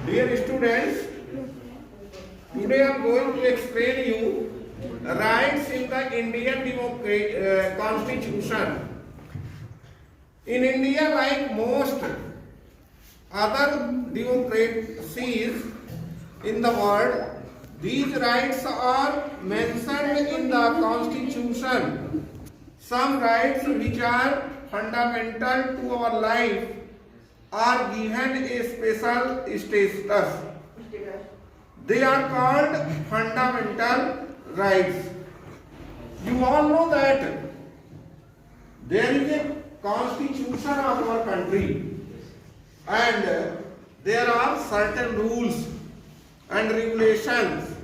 Dear students, today I am going to explain you rights in the Indian Constitution. In India, like most other democracies in the world, these rights are mentioned in the Constitution. Some rights which are fundamental to our life are given a special status. They are called fundamental rights. You all know that there is a constitution of our country and there are certain rules and regulations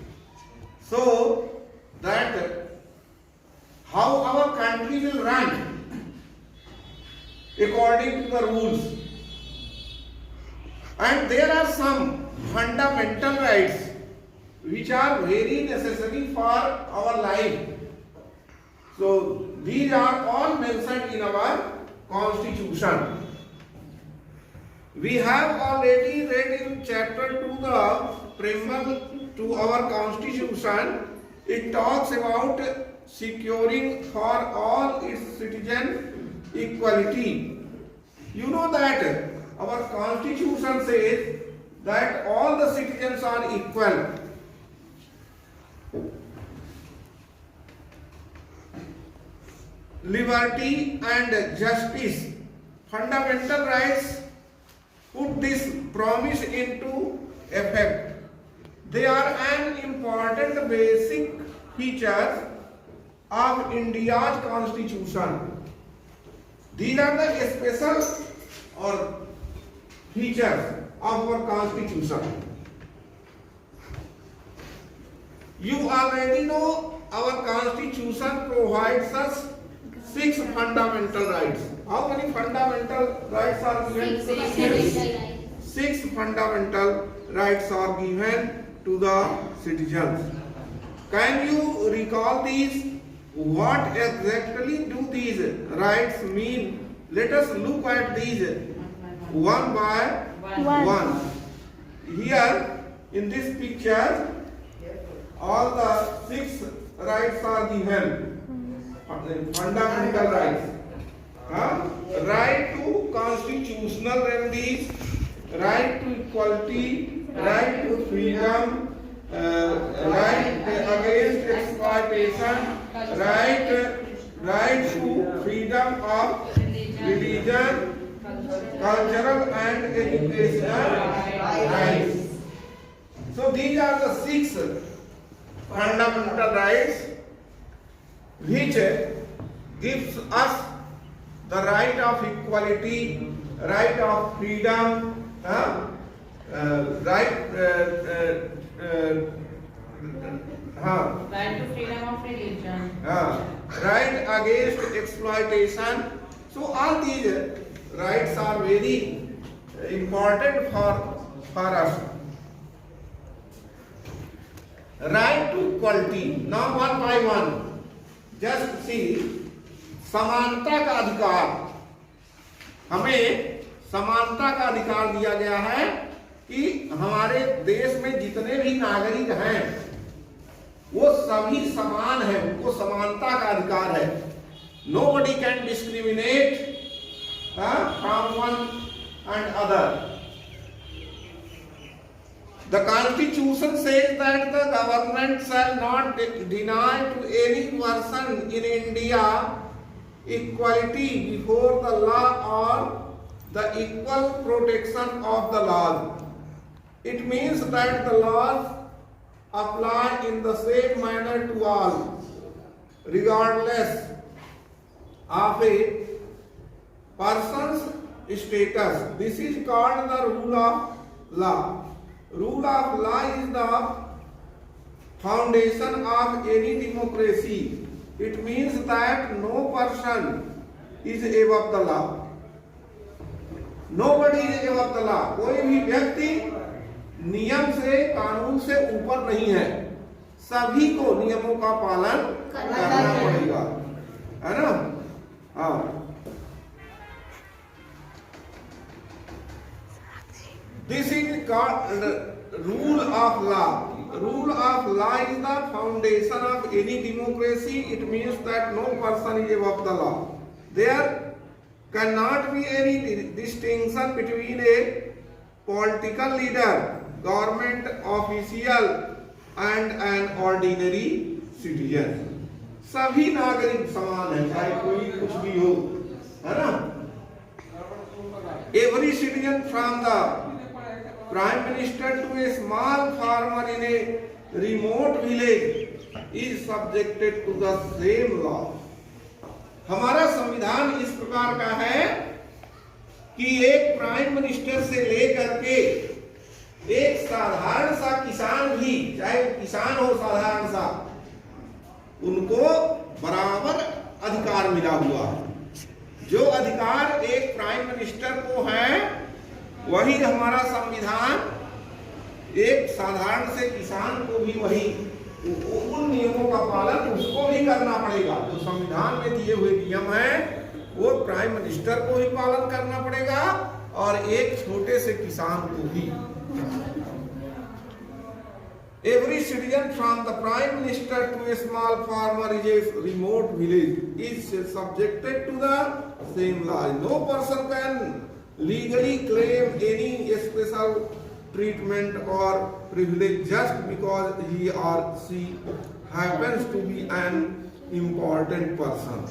so that how our country will run according to the rules. And there are some fundamental rights which are very necessary for our life. So these are all mentioned in our Constitution. We have already read in chapter 2 the preamble to our Constitution. It talks about securing for all its citizens equality. You know that our Constitution says that all the citizens are equal. Liberty and justice, fundamental rights, put this promise into effect. They are an important basic feature of India's Constitution. These are the special or features of our Constitution. You already know our Constitution provides us 6 fundamental rights. How many fundamental rights are given to the citizens? 6 fundamental rights are given to the citizens. Can you recall these? What exactly do these rights mean? Let us look at these one by one. Here in this picture, all the 6 rights are given. Fundamental rights. Right to constitutional remedies, right to equality, right to freedom, right against exploitation, right to freedom of religion, cultural and educational rights. So these are the 6 fundamental rights which gives us the right of equality, right of freedom, right to freedom of religion, right against exploitation. So all these rights are very important for us. Right to equality. Now one by one. Just see, समानता का अधिकार, हमें समानता का अधिकार दिया गया है कि हमारे देश में जितने भी नागरिक हैं वो सभी समान हैं, उनको समानता का अधिकार है. Nobody can discriminate from one and other. The Constitution says that the government shall not deny to any person in India equality before the law or the equal protection of the laws. It means that the laws apply in the same manner to all, regardless of a person's status. This is called the rule of law. Rule of law is the foundation of any democracy. It means that no person is above the law. Nobody is above the law. कोई भी व्यक्ति नियम से, कानून से ऊपर नहीं है. सभी को नियमों का पालन करना पड़ेगा, है ना? हाँ. This is called rule of law. Rule of law is the foundation of any democracy. It means that no person is above the law. There cannot be any distinction between a political leader, government official and an ordinary citizen. सभी नागरिक समान है, चाहे कोई कुछ भी हो, है ना? Every citizen from the prime minister to a small farmer in a remote village is subjected to the same law. हमारा संविधान इस प्रकार का है कि एक प्राइम मिनिस्टर से लेकर के एक साधारण सा किसान भी, चाहे किसान हो साधारण सा, उनको बराबर अधिकार मिला हुआ है। जो अधिकार एक प्राइम मिनिस्टर को है, वही हमारा संविधान एक साधारण से किसान को भी वही उन नियमों का पालन उसको भी करना पड़ेगा। जो संविधान में दिए हुए नियम हैं वो प्राइम मिनिस्टर को ही पालन करना पड़ेगा और एक छोटे से किसान को भी। Every citizen from the prime minister to a small farmer in a remote village is subjected to the same law. No person can legally claim any special treatment or privilege just because he or she happens to be an important person.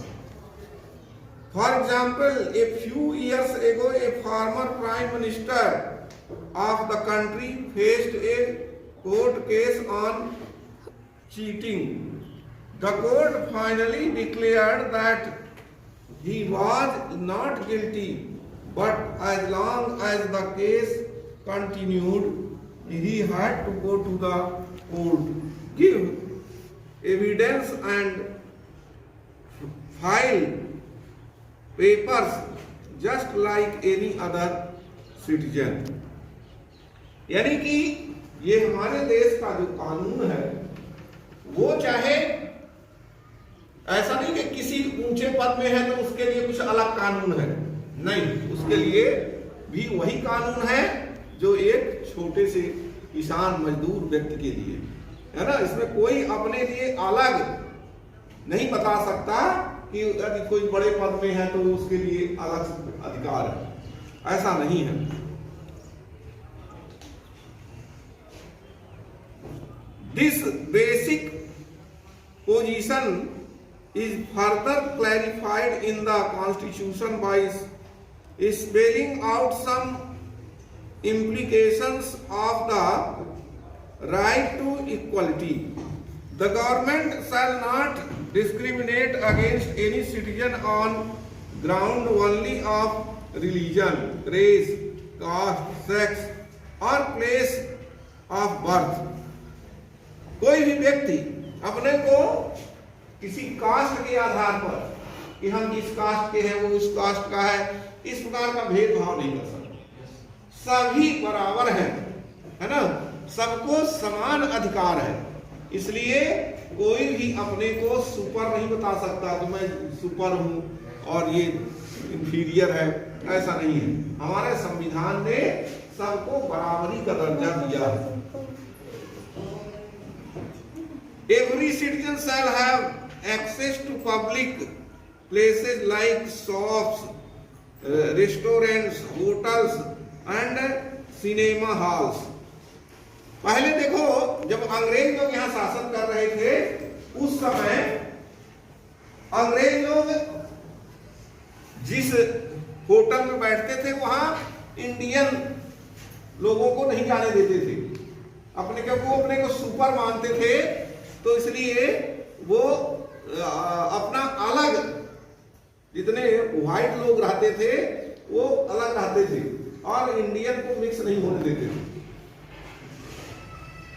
For example, a few years ago, a former prime minister of the country faced a court case on cheating. The court finally declared that he was not guilty, but as long as the case continued, he had to go to the court, give evidence and file papers just like any other citizen. यानी कि ये हमारे देश का जो कानून है वो चाहे ऐसा नहीं कि किसी ऊंचे पद में है तो उसके लिए कुछ अलग कानून है, नहीं, उसके लिए भी वही कानून है जो एक छोटे से किसान मजदूर व्यक्ति के लिए है ना। इसमें कोई अपने लिए अलग नहीं बता सकता कि यदि कोई बड़े पद में है तो उसके लिए अलग अधिकार है, ऐसा नहीं है। This basic position is further clarified in the Constitution by spelling out some implications of the right to equality. The government shall not discriminate against any citizen on ground only of religion, race, caste, sex or place of birth. कोई भी व्यक्ति अपने को किसी cast के आधार पर कि हम जिस कास्ट के हैं वो उस कास्ट का है, इस प्रकार का भेदभाव नहीं कर सकता। सभी बराबर हैं, है ना, सबको समान अधिकार है। इसलिए कोई भी अपने को सुपर नहीं बता सकता कि मैं सुपर हूं और ये इंफीरियर है, ऐसा नहीं है। हमारे संविधान ने सबको बराबरी का दर्जा दिया है। Every citizen shall have access to public places like shops, restaurants, hotels and cinema halls. पहले देखो जब अंग्रेज लोग यहाँ शासन कर रहे थे उस समय अंग्रेज लोग जिस होटल में बैठते थे वहां इंडियन लोगों को नहीं जाने देते थे अपने, क्योंकि वो अपने को सुपर मानते थे, तो इसलिए वो अपना अलग, जितने व्हाइट लोग रहते थे वो अलग रहते थे और इंडियन को मिक्स नहीं होने देते थे।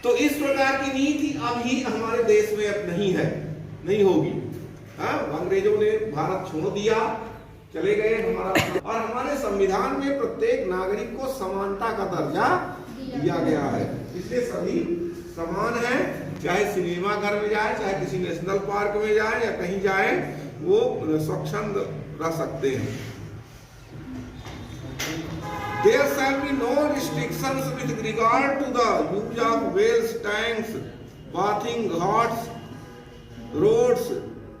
तो इस प्रकार की नीति अभी हमारे देश में अब नहीं है, नहीं होगी। हाँ, अंग्रेजों ने भारत छोड़ दिया, चले गए हमारा, और हमारे संविधान में प्रत्येक नागरिक को समानता का दर्जा दिया गया है। इसलिए सभी समान है, चाहे सिनेमा घर में जाए, चाहे किसी नेशनल पार्क में जाए या कहीं जाए, वो स्वच्छंद रह सकते हैं। There shall be no restrictions with regard to the use of wells, tanks, bathing ghats, roads,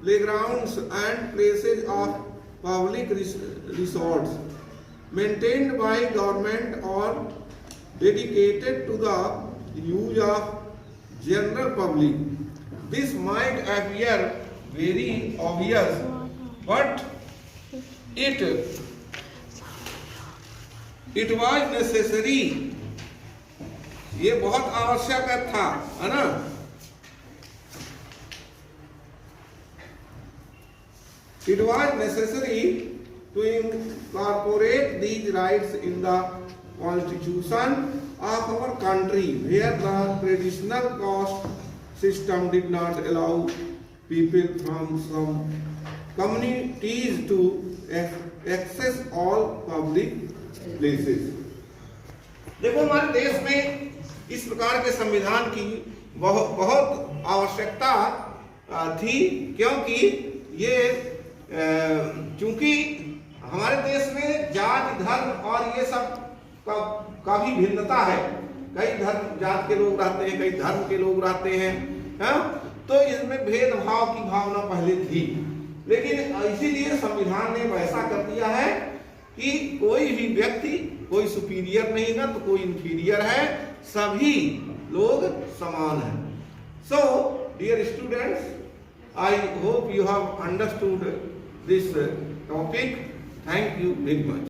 playgrounds, and places of public resorts maintained by government or dedicated to the use of general public. This might appear very obvious, but it was necessary. ये बहुत आवश्यक था, है ना? It was necessary to incorporate these rights in the constitution of our country, where the traditional caste system did not allow people from some communities to access all public places. देखो हमारे देश में इस प्रकार के संविधान की बहुत आवश्यकता थी, क्योंकि ये चूंकि हमारे देश में जाति धर्म और ये सब का भी भिन्नता है। कई धर्म जात के लोग रहते हैं, कई धर्म के लोग रहते हैं, तो इसमें भेदभाव की भावना पहले थी, लेकिन इसीलिए संविधान ने वैसा कर दिया है कि कोई भी व्यक्ति कोई सुपीरियर नहीं ना तो कोई इंफीरियर है, सभी लोग समान हैं। So dear students, I hope you have understood this topic. Thank you very much.